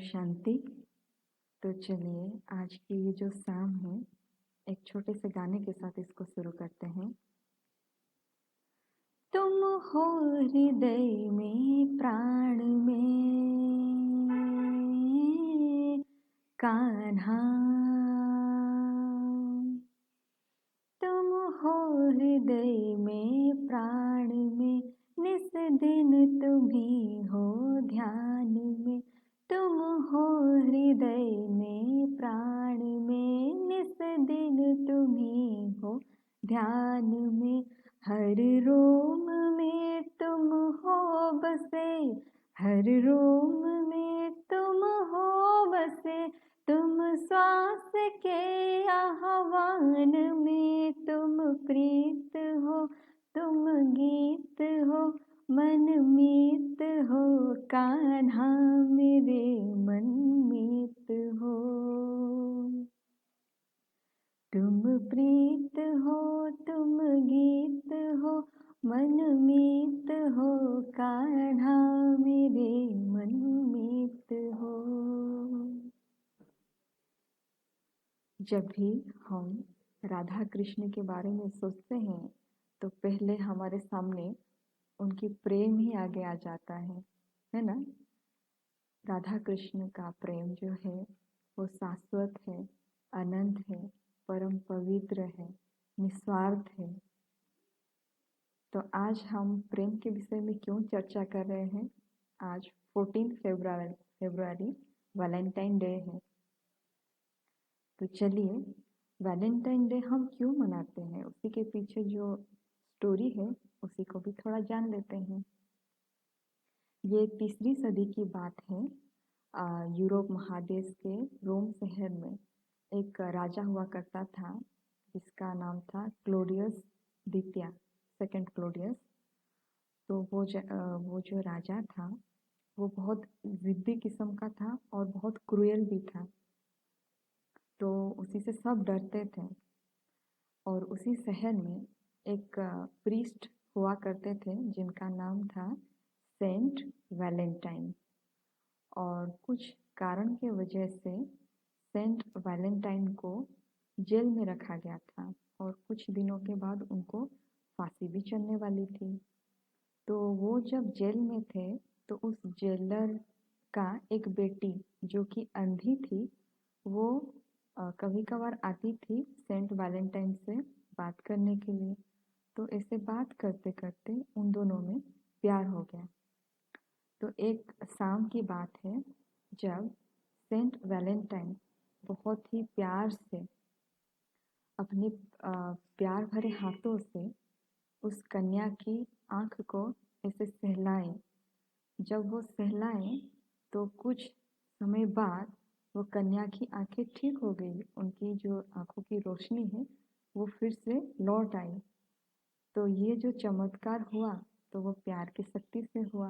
शांति। तो चलिए आज की ये जो शाम है एक छोटे से गाने के साथ इसको शुरू करते हैं। तुम हो हृदय में प्राण में कान्हा, तुम हो हृदय में प्राण में निस दिन तुम्ही हो ध्यान में। तुम हो हृदय में प्राण में निस दिन तुम्ही हो ध्यान में। हर रोम में तुम हो बसे, हर रोम में तुम हो बसे। तुम श्वास के आह्वान में, तुम प्रीत हो, तुम गीत हो, मन मीत हो। कान्हा मेरे मन मीत हो, तुम प्रीत हो, तुम गीत हो, मन मीत हो। कान्हा मेरे मन मीत हो। जब भी हम राधा कृष्ण के बारे में सोचते हैं तो पहले हमारे सामने उनकी प्रेम ही आगे आ जाता है ना। राधा कृष्ण का प्रेम जो है वो शाश्वत है, अनंत है, परम पवित्र है, निस्वार्थ है। तो आज हम प्रेम के विषय में क्यों चर्चा कर रहे हैं? आज 14 फरवरी वैलेंटाइन डे है। तो चलिए वैलेंटाइन डे हम क्यों मनाते हैं, उसी के पीछे जो स्टोरी है उसी को भी थोड़ा जान लेते हैं। ये 3री सदी की बात है। यूरोप महादेश के रोम शहर में एक राजा हुआ करता था जिसका नाम था क्लोडियस द्वितीय, सेकंड क्लोडियस। तो वो जो राजा था वो बहुत जिद्दी किस्म का था और बहुत क्रूएल भी था। तो उसी से सब डरते थे। और उसी शहर में एक प्रीस्ट हुआ करते थे जिनका नाम था सेंट वैलेंटाइन। और कुछ कारण के वजह से सेंट वैलेंटाइन को जेल में रखा गया था और कुछ दिनों के बाद उनको फांसी भी चलने वाली थी। तो वो जब जेल में थे तो उस जेलर का एक बेटी जो कि अंधी थी वो कभी कभार आती थी सेंट वैलेंटाइन से बात करने के लिए। तो ऐसे बात करते करते उन दोनों में प्यार हो गया। तो एक शाम की बात है जब सेंट वैलेंटाइन बहुत ही प्यार से अपने प्यार भरे हाथों से उस कन्या की आँख को ऐसे सहलाए। जब वो सहलाए तो कुछ समय बाद वो कन्या की आंखें ठीक हो गई, उनकी जो आंखों की रोशनी है वो फिर से लौट आई। तो ये जो चमत्कार हुआ तो वो प्यार की शक्ति से हुआ।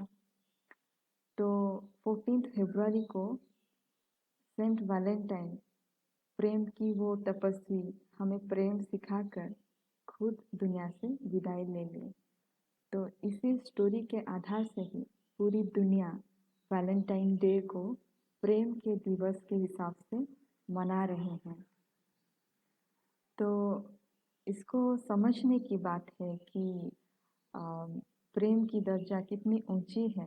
तो 14 फरवरी को सेंट वैलेंटाइन प्रेम की वो तपस्वी हमें प्रेम सिखाकर खुद दुनिया से विदाई ले ली। तो इसी स्टोरी के आधार से ही पूरी दुनिया वैलेंटाइन डे को प्रेम के दिवस के हिसाब से मना रहे हैं। तो इसको समझने की बात है कि प्रेम की दर्जा कितनी ऊंची है।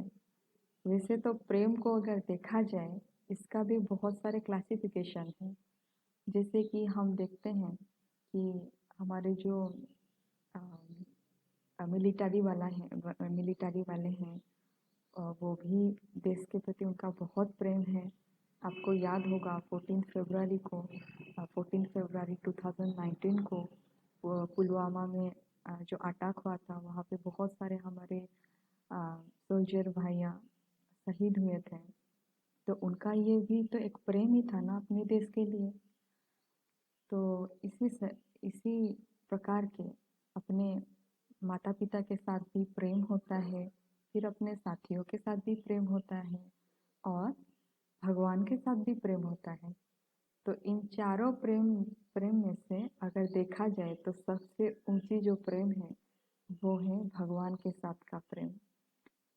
वैसे तो प्रेम को अगर देखा जाए इसका भी बहुत सारे क्लासिफिकेशन है। जैसे कि हम देखते हैं कि हमारे जो मिलिट्री वाले हैं वो भी देश के प्रति उनका बहुत प्रेम है। आपको याद होगा 14 फरवरी 2019 को पुलवामा में जो अटैक हुआ था वहाँ पे बहुत सारे हमारे सोल्जर भाइयाँ शहीद हुए थे। तो उनका ये भी तो एक प्रेम ही था ना अपने देश के लिए। तो इसी प्रकार के अपने माता पिता के साथ भी प्रेम होता है, फिर अपने साथियों के साथ भी प्रेम होता है और भगवान के साथ भी प्रेम होता है। तो इन चारों प्रेम में से अगर देखा जाए तो सबसे ऊंची जो प्रेम है वो है भगवान के साथ का प्रेम।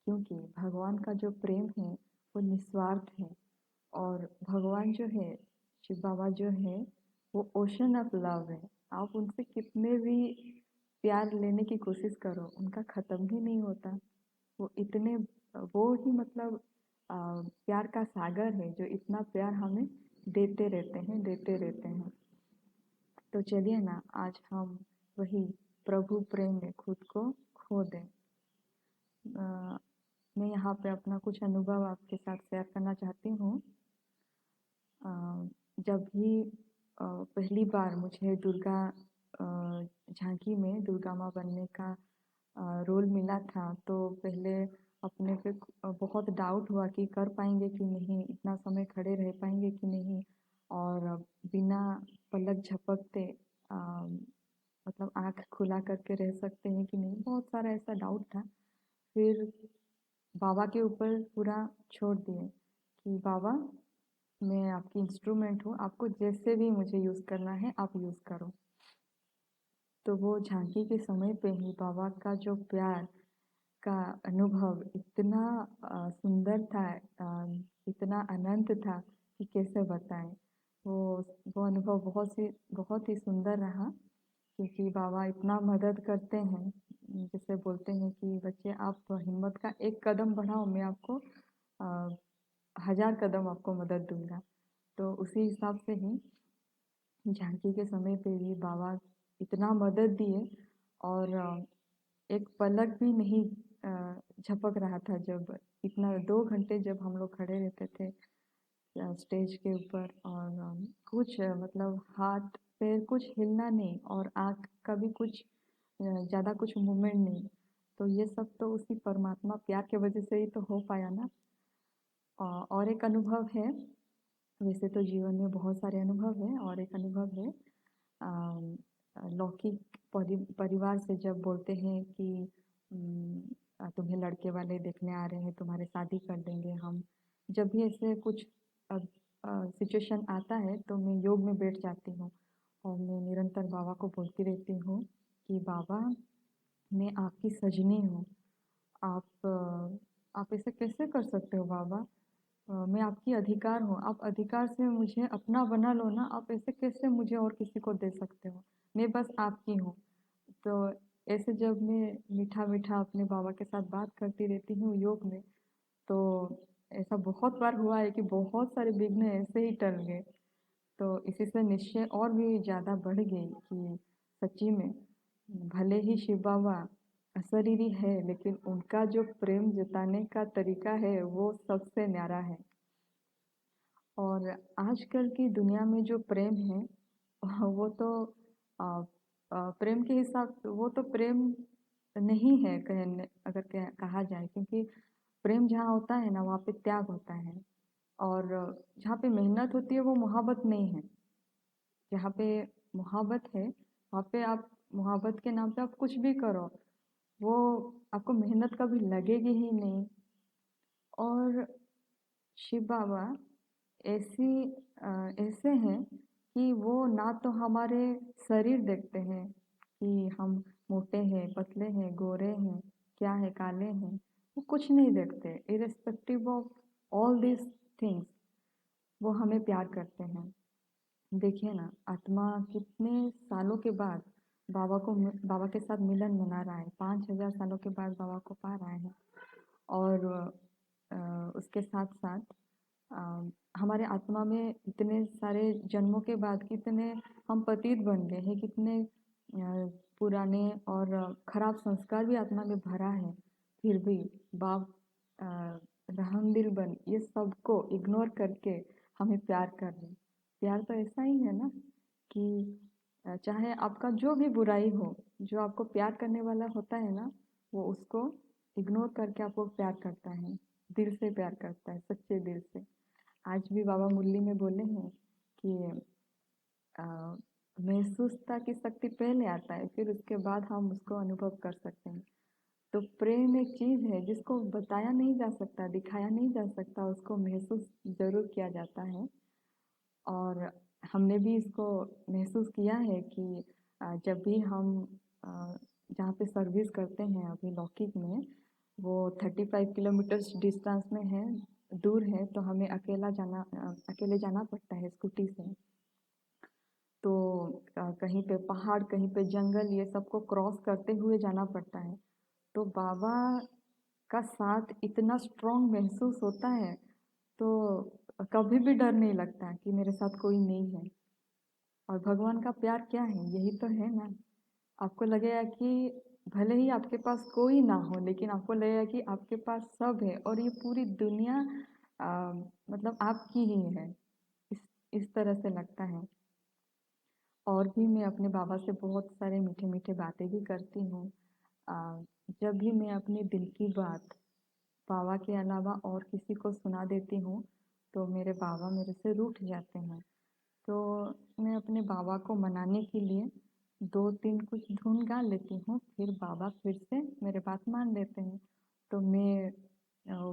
क्योंकि भगवान का जो प्रेम है वो निस्वार्थ है और भगवान जो है, शिव बाबा जो है, वो ओशन ऑफ लव है। आप उनसे कितने भी प्यार लेने की कोशिश करो, उनका ख़त्म ही नहीं होता। वो इतने, वो ही मतलब प्यार का सागर है जो इतना प्यार हमें देते रहते हैं, देते रहते हैं। तो चलिए ना, आज हम वही प्रभु प्रेम में खुद को खो दें। मैं यहाँ पे अपना कुछ अनुभव आपके साथ शेयर करना चाहती हूँ। जब भी पहली बार मुझे दुर्गा झांकी में दुर्गा माँ बनने का रोल मिला था, तो पहले अपने पे बहुत डाउट हुआ कि कर पाएंगे कि नहीं, इतना समय खड़े रह पाएंगे कि नहीं, और बिना पलक झपकते मतलब आँख खुला करके रह सकते हैं कि नहीं, बहुत सारा ऐसा डाउट था। फिर बाबा के ऊपर पूरा छोड़ दिए कि बाबा, मैं आपकी इंस्ट्रूमेंट हूँ, आपको जैसे भी मुझे यूज़ करना है आप यूज़ करो। तो वो झांकी के समय पे ही बाबा का जो प्यार का अनुभव इतना सुंदर था, इतना अनंत था कि कैसे बताएं। वो वो अनुभव बहुत ही सुंदर रहा, क्योंकि बाबा इतना मदद करते हैं। जैसे बोलते हैं कि बच्चे, आप हिम्मत का एक कदम बढ़ाओ, मैं आपको 1000 कदम आपको मदद दूंगा। तो उसी हिसाब से ही झांकी के समय पे भी बाबा इतना मदद दिए, और एक पलक भी नहीं झपक रहा था। जब इतना 2 घंटे जब हम लोग खड़े रहते थे स्टेज के ऊपर, और कुछ मतलब हाथ पैर कुछ हिलना नहीं, और आँख का भी कुछ ज़्यादा कुछ मूवमेंट नहीं। तो ये सब तो उसी परमात्मा प्यार के वजह से ही तो हो पाया ना। और एक अनुभव है, वैसे तो जीवन में बहुत सारे अनुभव हैं, और एक अनुभव है लौकिक परिवार से जब बोलते हैं कि तुम्हें लड़के वाले देखने आ रहे हैं, तुम्हारे शादी कर देंगे हम। जब भी ऐसे कुछ सिचुएशन आता है तो मैं योग में बैठ जाती हूँ, और मैं निरंतर बाबा को बोलती रहती हूँ कि बाबा, मैं आपकी सजनी हूँ। आप ऐसे कैसे कर सकते हो बाबा? मैं आपकी अधिकार हूँ, आप अधिकार से मुझे अपना बना लो ना। आप ऐसे कैसे मुझे और किसी को दे सकते हो? मैं बस आपकी हूँ। तो ऐसे जब मैं मीठा मीठा अपने बाबा के साथ बात करती रहती हूँ योग में, तो ऐसा बहुत बार हुआ है कि बहुत सारे विघ्न ऐसे ही टल गए। तो इसी से निश्चय और भी ज़्यादा बढ़ गई कि सच्ची में भले ही शिव बाबा अशरीरी है, लेकिन उनका जो प्रेम जताने का तरीका है वो सबसे न्यारा है। और आजकल की दुनिया में जो प्रेम है वो तो प्रेम के हिसाब से वो तो प्रेम नहीं है, कहने अगर कहा जाए, क्योंकि प्रेम जहाँ होता है ना, वहाँ पे त्याग होता है। और जहाँ पे मेहनत होती है वो मोहब्बत नहीं है। जहाँ पे मोहब्बत है, वहाँ पे आप मोहब्बत के नाम पे आप कुछ भी करो, वो आपको मेहनत कभी लगेगी ही नहीं। और शिव बाबा ऐसी ऐसे हैं कि वो ना तो हमारे शरीर देखते हैं कि हम मोटे हैं, पतले हैं, गोरे हैं, क्या है, काले हैं, वो कुछ नहीं देखते। Irrespective of all this things वो हमें प्यार करते हैं। देखिए ना, आत्मा कितने सालों के बाद बाबा के साथ मिलन मना रहा है। 5000 सालों के बाद बाबा को पा रहा है। और उसके साथ साथ हमारे आत्मा में इतने सारे जन्मों के बाद कितने हम पतित बन गए हैं, कितने पुराने और खराब संस्कार भी आत्मा में भरा है। फिर भी बाप अ, रहमदिल बन ये सबको इग्नोर करके हमें प्यार कर रहे हैं। प्यार तो ऐसा ही है ना कि चाहे आपका जो भी बुराई हो, जो आपको प्यार करने वाला होता है ना, वो उसको इग्नोर करके आपको प्यार करता है, दिल से प्यार करता है, सच्चे दिल से। आज भी बाबा मुरली में बोले हैं कि अ, महसूसता की शक्ति पहले आता है, फिर उसके बाद हम उसको अनुभव कर सकते हैं। तो प्रेम एक चीज़ है जिसको बताया नहीं जा सकता, दिखाया नहीं जा सकता, उसको महसूस ज़रूर किया जाता है। और हमने भी इसको महसूस किया है कि जब भी हम जहाँ पे सर्विस करते हैं अभी लौकिक में, वो 35 किलोमीटर्स डिस्टेंस में है दूर है तो हमें अकेले जाना पड़ता है स्कूटी से। तो कहीं पे पहाड़, कहीं पे जंगल, ये सबको क्रॉस करते हुए जाना पड़ता है। तो बाबा का साथ इतना स्ट्रॉन्ग महसूस होता है, तो कभी भी डर नहीं लगता कि मेरे साथ कोई नहीं है। और भगवान का प्यार क्या है, यही तो है ना। आपको लगेगा कि भले ही आपके पास कोई ना हो, लेकिन आपको लगेगा कि आपके पास सब है और ये पूरी दुनिया आ, मतलब आपकी ही है। इस इस तरह से लगता है। और भी मैं अपने बाबा से बहुत सारे मीठे मीठे बातें भी करती हूँ। जब भी मैं अपने दिल की बात बाबा के अलावा और किसी को सुना देती हूँ, तो मेरे बाबा मेरे से रूठ जाते हैं। तो मैं अपने बाबा को मनाने के लिए 2-3 कुछ धुन गा लेती हूँ, फिर बाबा फिर से मेरे बात मान लेते हैं। तो मैं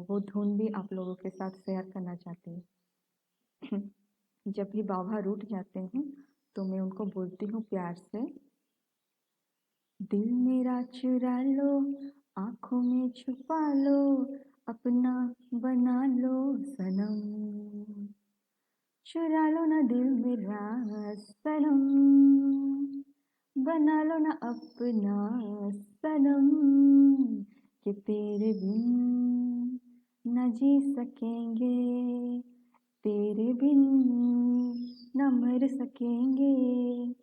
वो धुन भी आप लोगों के साथ शेयर करना चाहती हूँ। जब भी बाबा रूठ जाते हैं, तो मैं उनको बोलती हूँ प्यार से, दिल मेरा चुरा लो, आँखों में छुपा लो, अपना बना लो सनम। चुरा लो ना दिल मेरा सनम, बना लो ना अपना सनम, कि तेरे बिन न जी सकेंगे, तेरे बिन न मर सकेंगे,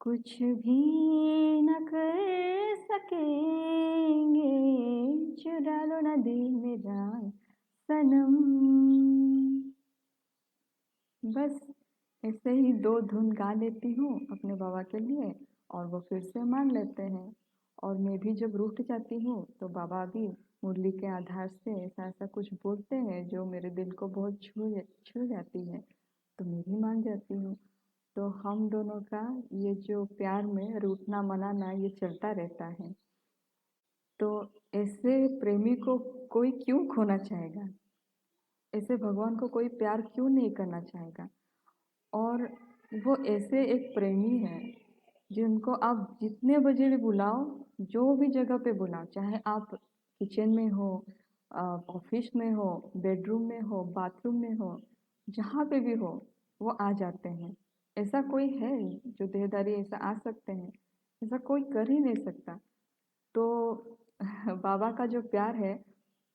कुछ भी न कर सकेंगे, चुरा लो ना दिल मेरा सनम। बस ऐसे ही 2 धुन गा लेती हूँ अपने बाबा के लिए, और वो फिर से मान लेते हैं। और मैं भी जब रूठ जाती हूँ, तो बाबा भी मुरली के आधार से ऐसा ऐसा कुछ बोलते हैं जो मेरे दिल को बहुत छू जाती है, तो मैं भी मान जाती हूँ। तो हम दोनों का ये जो प्यार में रूठना मनाना ये चलता रहता है। तो ऐसे प्रेमी को कोई क्यों खोना चाहेगा? ऐसे भगवान को कोई प्यार क्यों नहीं करना चाहेगा? और वो ऐसे एक प्रेमी है जिनको आप जितने बजे भी बुलाओ, जो भी जगह पे बुलाओ, चाहे आप किचन में हो, ऑफिस में हो, बेडरूम में हो, बाथरूम में हो, जहाँ पे भी हो, वो आ जाते हैं। ऐसा कोई है जो देहधारी ऐसा आ सकते हैं? ऐसा कोई कर ही नहीं सकता। तो बाबा का जो प्यार है,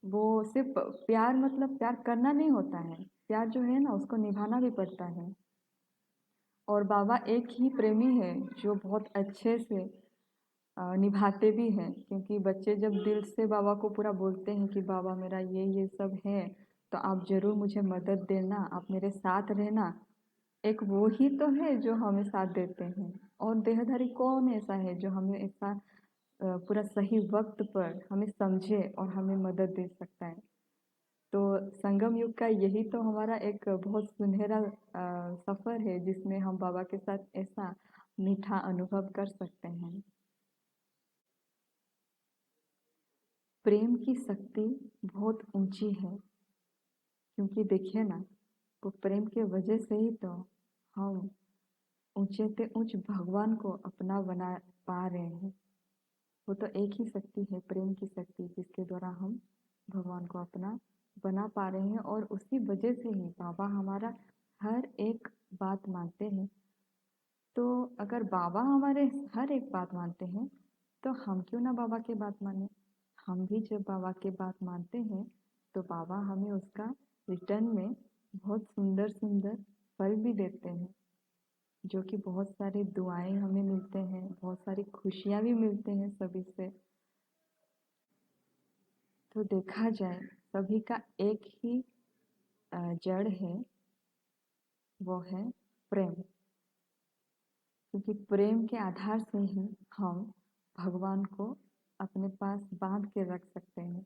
वो सिर्फ प्यार मतलब प्यार करना नहीं होता है। प्यार जो है ना, उसको निभाना भी पड़ता है। और बाबा एक ही प्रेमी है जो बहुत अच्छे से निभाते भी हैं, क्योंकि बच्चे जब दिल से बाबा को पूरा बोलते हैं कि बाबा मेरा ये सब है, तो आप ज़रूर मुझे मदद देना, आप मेरे साथ रहना। एक वो ही तो है जो हमें साथ देते हैं। और देहधारी कौन ऐसा है जो हमें ऐसा पूरा सही वक्त पर हमें समझे और हमें मदद दे सकता है? तो संगम युग का यही तो हमारा एक बहुत सुनहरा सफ़र है, जिसमें हम बाबा के साथ ऐसा मीठा अनुभव कर सकते हैं। प्रेम की शक्ति बहुत ऊंची है, क्योंकि देखिए ना, वो प्रेम के वजह से ही तो हम ऊंचे से ऊंच भगवान को अपना बना पा रहे हैं। वो तो एक ही शक्ति है, प्रेम की शक्ति, जिसके द्वारा हम भगवान को अपना बना पा रहे हैं। और उसी वजह से ही बाबा हमारा हर एक बात मानते हैं। तो अगर बाबा हमारे हर एक बात मानते हैं, तो हम क्यों ना बाबा की बात माने? हम भी जब बाबा की बात मानते हैं, तो बाबा हमें उसका रिटर्न में बहुत सुंदर सुंदर फल भी देते हैं, जो कि बहुत सारी दुआएं हमें मिलते हैं, बहुत सारी खुशियाँ भी मिलते हैं सभी से। तो देखा जाए, सभी का एक ही जड़ है, वो है प्रेम। क्योंकि प्रेम के आधार से ही हम भगवान को अपने पास बांध के रख सकते हैं।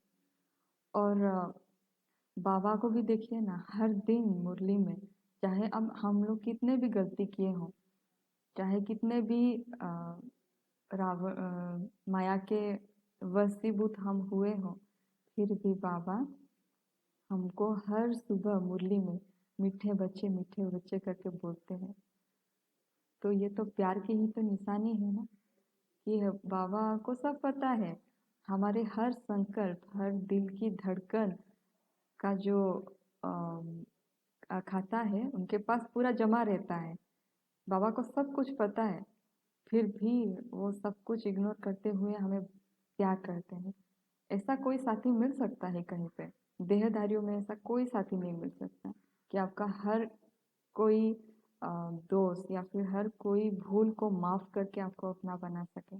और बाबा को भी देखिए ना, हर दिन मुरली में, चाहे अब हम लोग कितने भी गलती किए हों, चाहे कितने भी माया के वशीभूत हम हुए हों, फिर भी बाबा हमको हर सुबह मुरली में मीठे बच्चे करके बोलते हैं। तो ये तो प्यार की ही तो निशानी है ना, कि बाबा को सब पता है। हमारे हर संकल्प, हर दिल की धड़कन का जो खाता है, उनके पास पूरा जमा रहता है। बाबा को सब कुछ पता है, फिर भी वो सब कुछ इग्नोर करते हुए हमें प्यार करते हैं। ऐसा कोई साथी मिल सकता है कहीं पे? देहधारियों में ऐसा कोई साथी नहीं मिल सकता कि आपका हर कोई दोस्त या फिर हर कोई भूल को माफ करके आपको अपना बना सके।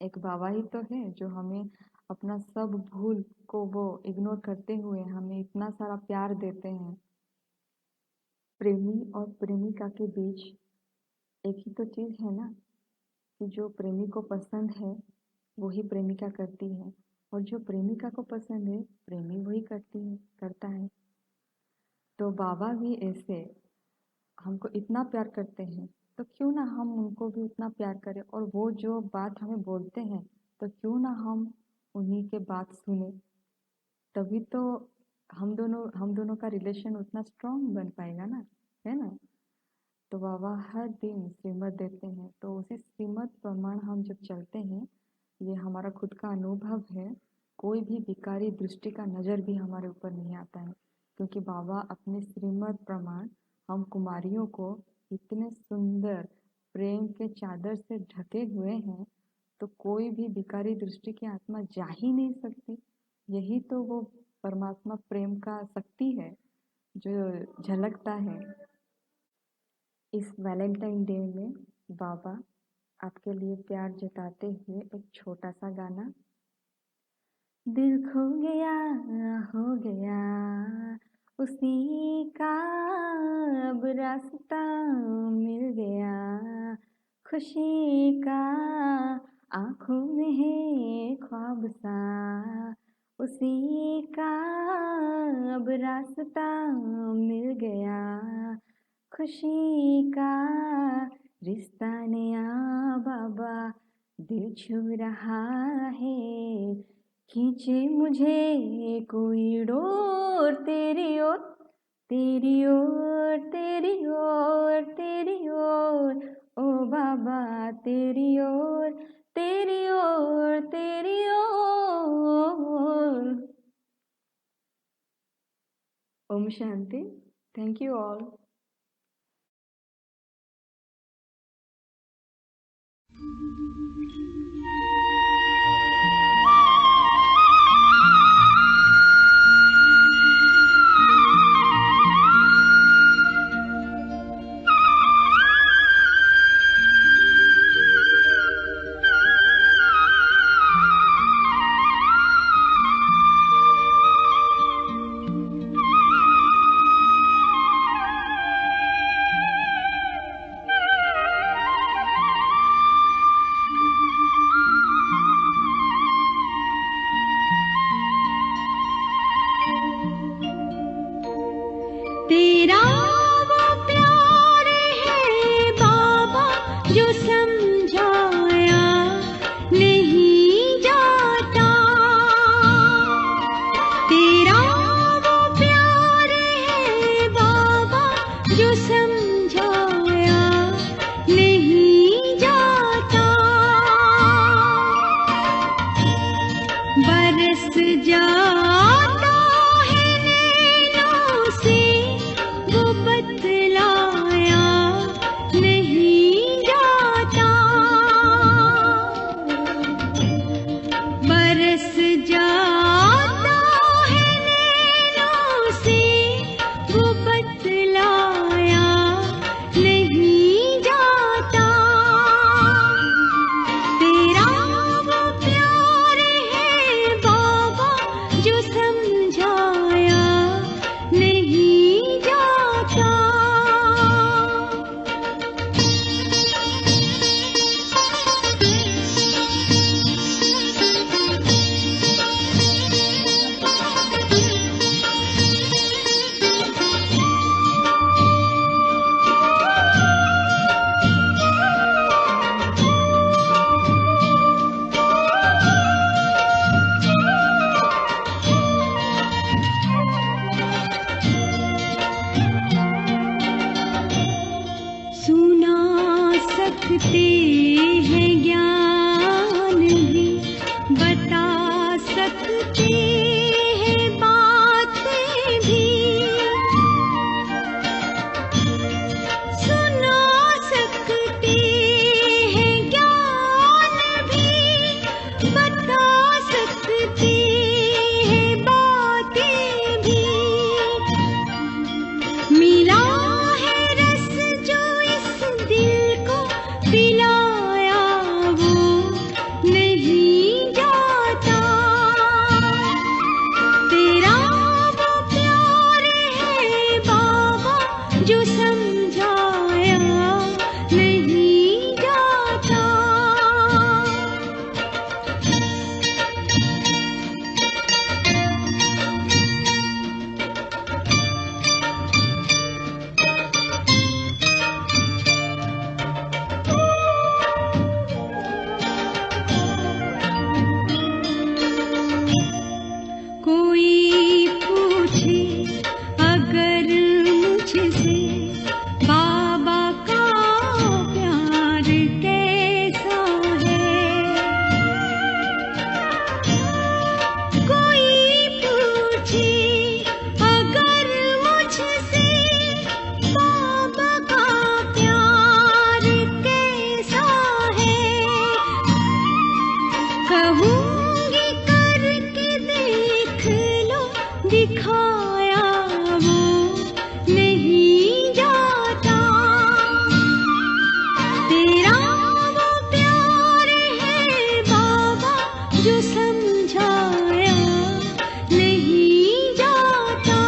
एक बाबा ही तो है जो हमें अपना सब भूल को वो इग्नोर करते हुए हमें इतना सारा प्यार देते हैं। प्रेमी और प्रेमिका के बीच एक ही तो चीज़ है ना, कि जो प्रेमी को पसंद है वही प्रेमिका करती है, और जो प्रेमिका को पसंद है प्रेमी वही करता है। तो बाबा भी ऐसे हमको इतना प्यार करते हैं, तो क्यों ना हम उनको भी उतना प्यार करें, और वो जो बात हमें बोलते हैं तो क्यों ना हम उन्हीं के बात सुने। तभी तो हम दोनों का रिलेशन उतना स्ट्रांग बन पाएगा ना, है ना। तो बाबा हर दिन श्रीमत देते हैं, तो उसी श्रीमत प्रमाण हम जब चलते हैं, ये हमारा खुद का अनुभव है, कोई भी विकारी दृष्टि का नज़र भी हमारे ऊपर नहीं आता है, क्योंकि बाबा अपने श्रीमत प्रमाण हम कुमारियों को इतने सुंदर प्रेम के चादर से ढके हुए हैं, तो कोई भी विकारी दृष्टि की आत्मा जा ही नहीं सकती। यही तो वो परमात्मा प्रेम का शक्ति है जो झलकता है। इस वैलेंटाइन डे में बाबा आपके लिए प्यार जताते हुए एक छोटा सा गाना। दिल खो गया हो गया उसी का, अब रास्ता मिल गया खुशी का, आँखों में है ख्वाब सा उसी का, अब रास्ता मिल गया खुशी का, रिश्ता नया बाबा दिल छू रहा है, खींचे मुझे कोई डोर तेरी ओर तेरी ओर तेरी ओर तेरी ओर, ओ बाबा तेरी ओर तेरी ओर तेरी ओर। ओम शांति। Thank you all. तेरा वो प्यार है बाबा जो समझाया नहीं जाता, तेरा वो प्यार है बाबा जो समझाया नहीं जाता, बरस जाता है नैनों से वो बतलाया नहीं जाता, बरस जाता है दिखाया वो नहीं जाता। तेरा वो प्यार है बाबा जो समझाया नहीं जाता।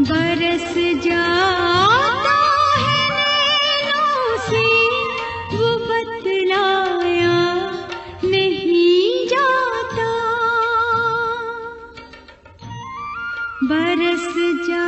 बरस जाता है नैनों से वो बतलाया नहीं जाता, बरस जा